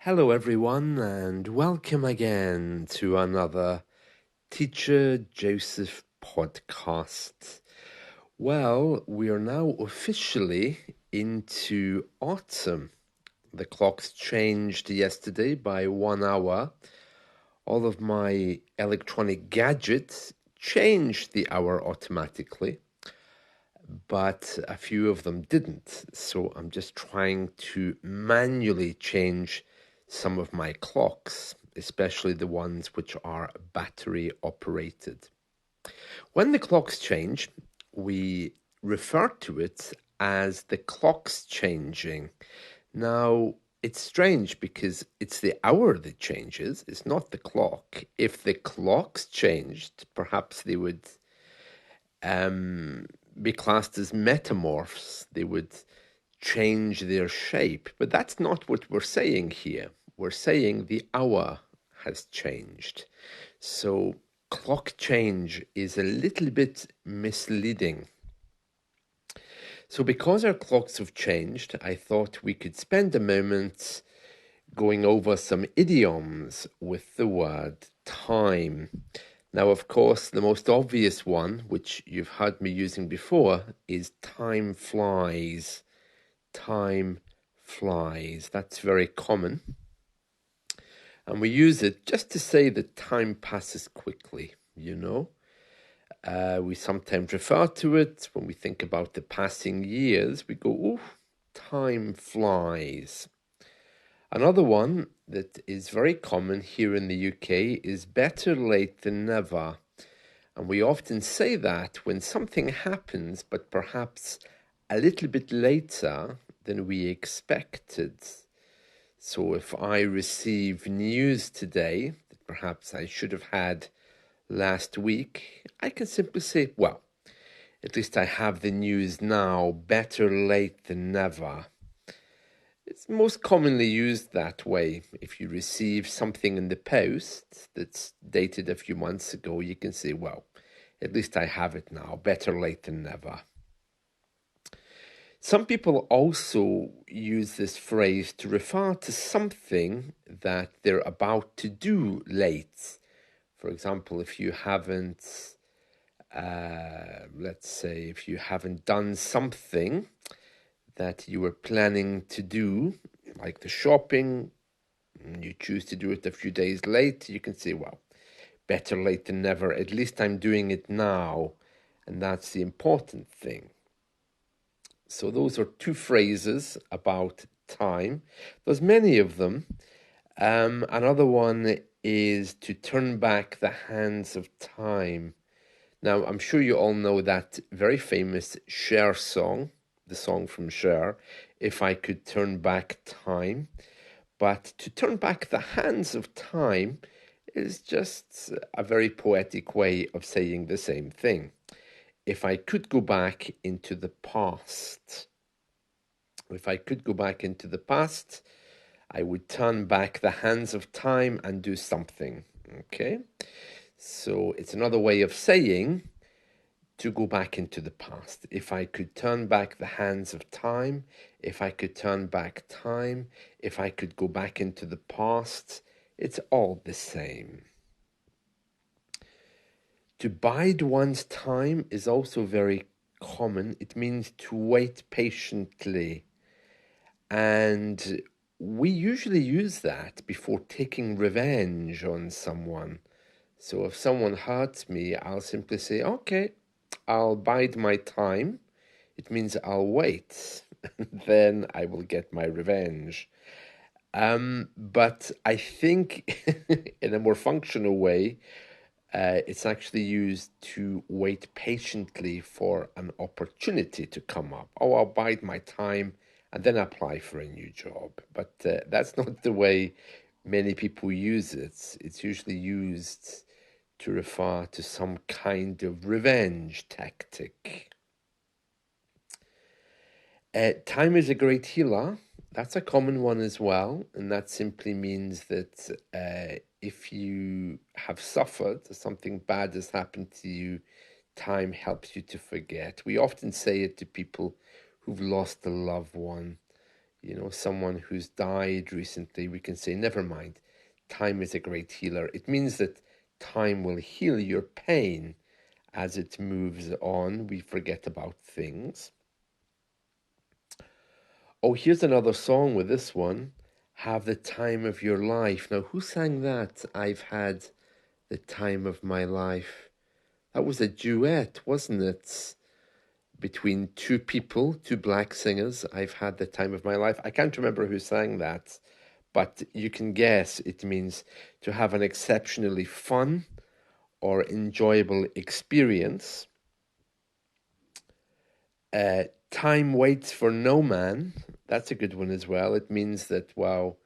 Hello, everyone, and welcome again to another Teacher Joseph podcast. Well, we are now officially into autumn. The clocks changed yesterday by 1 hour. All of my electronic gadgets changed the hour automatically, but a few of them didn't. So I'm just trying to manually change some of my clocks, especially the ones which are battery operated. When the clocks change, we refer to it as the clock's changing. Now, it's strange because it's the hour that changes, it's not the clock. If the clocks changed, perhaps they would be classed as metamorphs. They would change their shape. But that's not what we're saying here. We're saying the hour has changed. So clock change is a little bit misleading. So because our clocks have changed, I thought we could spend a moment going over some idioms with the word time. Now, of course, the most obvious one, which you've heard me using before, is time flies. Time flies. That's very common. And we use it just to say that time passes quickly, you know. We sometimes refer to it when we think about the passing years. We go, "Ooh, time flies." Another one that is very common here in the UK is better late than never. And we often say that when something happens, but perhaps a little bit later than we expected. So if I receive news today that perhaps I should have had last week, I can simply say, well, at least I have the news now, better late than never. It's most commonly used that way. If you receive something in the post that's dated a few months ago, you can say, well, at least I have it now, better late than never. Some people also use this phrase to refer to something that they're about to do late. For example, if you haven't, let's say, if you haven't done something that you were planning to do, like the shopping, and you choose to do it a few days late, you can say, well, better late than never. At least I'm doing it now. And that's the important thing. So those are two phrases about time. There's many of them. Another one is to turn back the hands of time. Now, I'm sure you all know that very famous Cher song, the song from Cher, If I Could Turn Back Time. But to turn back the hands of time is just a very poetic way of saying the same thing. If I could go back into the past, if I could go back into the past, I would turn back the hands of time and do something. Okay? So it's another way of saying to go back into the past. If I could turn back the hands of time, if I could turn back time, if I could go back into the past, it's all the same. To bide one's time is also very common. It means to wait patiently. And we usually use that before taking revenge on someone. So if someone hurts me, I'll simply say, okay, I'll bide my time. It means I'll wait, and then I will get my revenge. But I think in a more functional way, it's actually used to wait patiently for an opportunity to come up. Oh, I'll bide my time and then apply for a new job. But that's not the way many people use it. It's usually used to refer to some kind of revenge tactic. Time is a great healer. That's a common one as well. And that simply means that if you have suffered, something bad has happened to you, time helps you to forget. We often say it to people who've lost a loved one. someone who's died recently, we can say, never mind, time is a great healer. It means that time will heal your pain as it moves on. We forget about things. Oh, here's another song with this one. Have the time of your life. Now, who sang that? I've had the time of my life. That was a duet, wasn't it? Between two people, two black singers. I've had the time of my life. I can't remember who sang that, but you can guess it means to have an exceptionally fun or enjoyable experience. Time waits for no man. That's a good one as well. It means that, wow,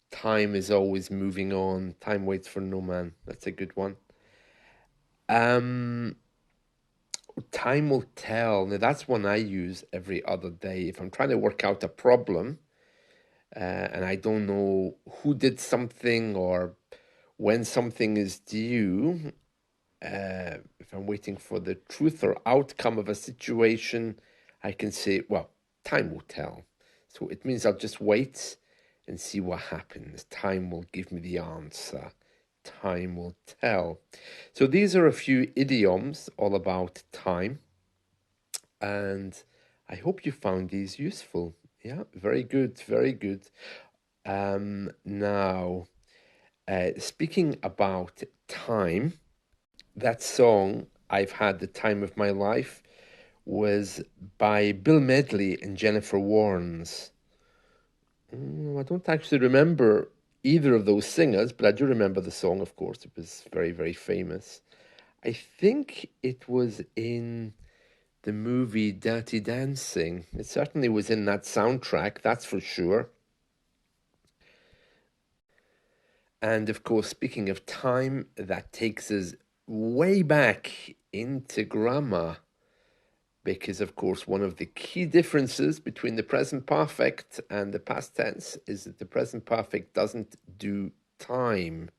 time is always moving on. Time waits for no man. That's a good one. Time will tell. Now, that's one I use every other day. If I'm trying to work out a problem and I don't know who did something or when something is due, if I'm waiting for the truth or outcome of a situation, I can say, well, time will tell. So it means I'll just wait and see what happens. Time will give me the answer. Time will tell. So these are a few idioms all about time. And I hope you found these useful. Yeah, very good, very good. Now, speaking about time, that song, I've Had the Time of My Life, was by Bill Medley and Jennifer Warnes. I don't actually remember either of those singers, but I do remember the song, of course. It was very, very famous. I think it was in the movie Dirty Dancing. It certainly was in that soundtrack, that's for sure. And of course, speaking of time, that takes us way back into grammar. Because, of course, one of the key differences between the present perfect and the past tense is that the present perfect doesn't do time.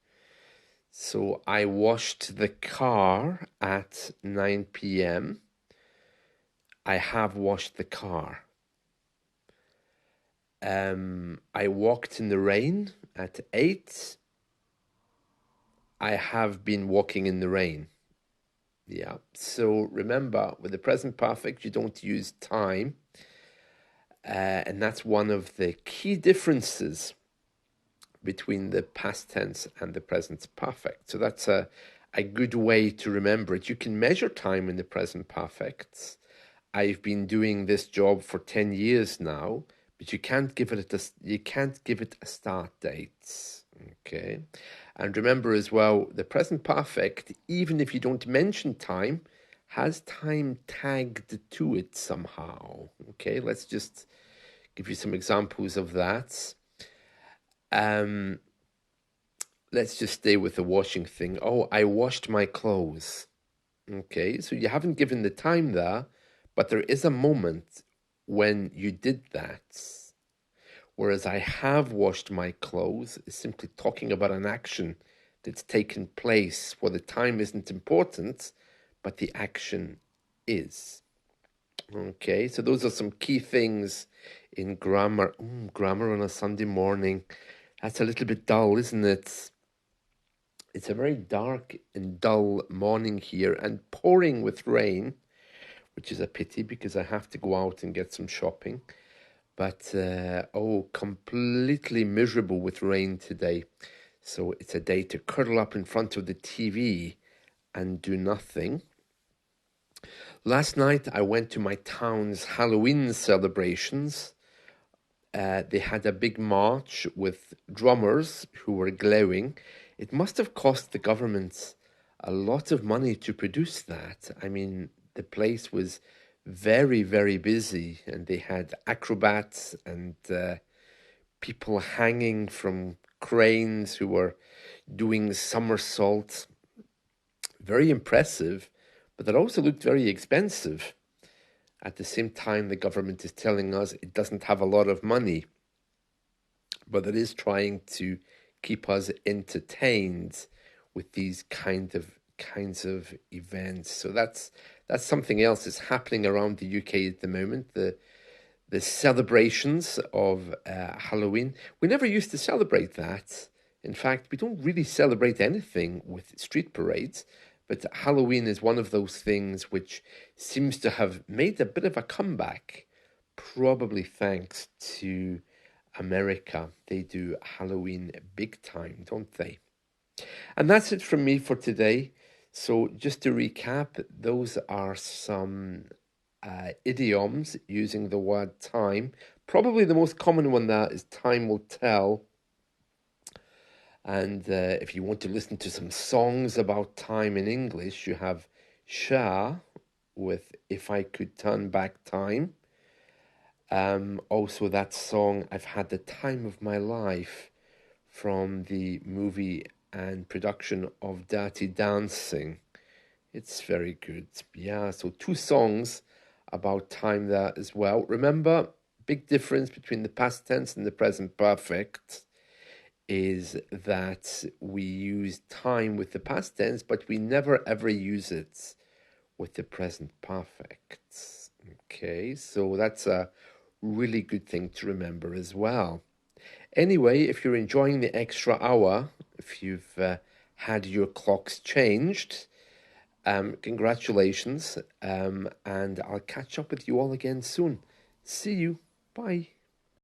So I washed the car at 9 p.m. I have washed the car. I walked in the rain at 8. I have been walking in the rain. Yeah. So remember, with the present perfect, you don't use time. And that's one of the key differences between the past tense and the present perfect. So that's a good way to remember it. You can measure time in the present perfects. I've been doing this job for 10 years now, but you can't give it a start date. Okay. And remember as well, the present perfect, even if you don't mention time, has time tagged to it somehow. Okay, let's just give you some examples of that. Let's just stay with the washing thing. Oh, I washed my clothes. Okay, so you haven't given the time there, but there is a moment when you did that. Whereas I have washed my clothes is simply talking about an action that's taken place where the time isn't important, but the action is. Okay, so those are some key things in grammar. Grammar on a Sunday morning. That's a little bit dull, isn't it? It's a very dark and dull morning here and pouring with rain, which is a pity because I have to go out and get some shopping. But, completely miserable with rain today. So it's a day to curl up in front of the TV and do nothing. Last night I went to my town's Halloween celebrations. They had a big march with drummers who were glowing. It must have cost the government a lot of money to produce that. I mean, the place was very, very busy, and they had acrobats and people hanging from cranes who were doing somersaults. Very impressive, but that also looked very expensive. At the same time, the government is telling us it doesn't have a lot of money, but it is trying to keep us entertained with these kinds of events. So that's something else that's happening around the UK at the moment. The the celebrations of Halloween. We never used to celebrate that. In fact, we don't really celebrate anything with street parades, but Halloween is one of those things which seems to have made a bit of a comeback, probably thanks to America. They do Halloween big time, don't they? And that's it from me for today. So, just to recap, those are some idioms using the word time. Probably the most common one that is time will tell. And if you want to listen to some songs about time in English, you have Cher with If I Could Turn Back Time. Also, that song, I've Had the Time of My Life, from the movie and production of Dirty Dancing. It's very good. Yeah, so two songs about time there as well. Remember, big difference between the past tense and the present perfect is that we use time with the past tense, but we never ever use it with the present perfect. Okay, so that's a really good thing to remember as well. Anyway, if you're enjoying the extra hour, if you've had your clocks changed, congratulations, and I'll catch up with you all again soon. See you. Bye.